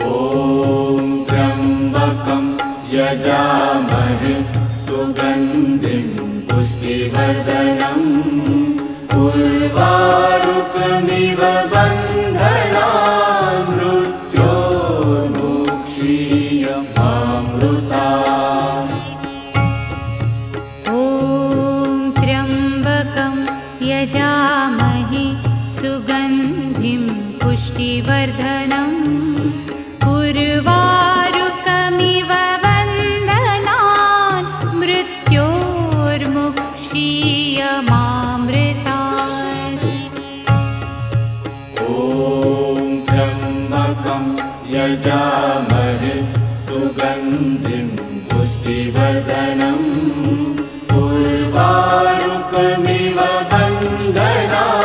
ॐ त्र्यम्बकं यजामहे सुगन्धिं पुष्टिवर्धनम् उर्वारुकमिव बन्धनान् मृत्योर्मुक्षीयमामृतात्। ॐ त्र्यम्बकं यजामहे सुगन्धिं पुष्टिवर्धनम् उर्वारुकमिव बन्धनान् मृत्योर्मुक्षीयमामृतात्। ॐ त्र्यम्बकं यजामहे सुगन्धिं पुष्टिवर्धनम् उर्वारुकमिव बन्धनान्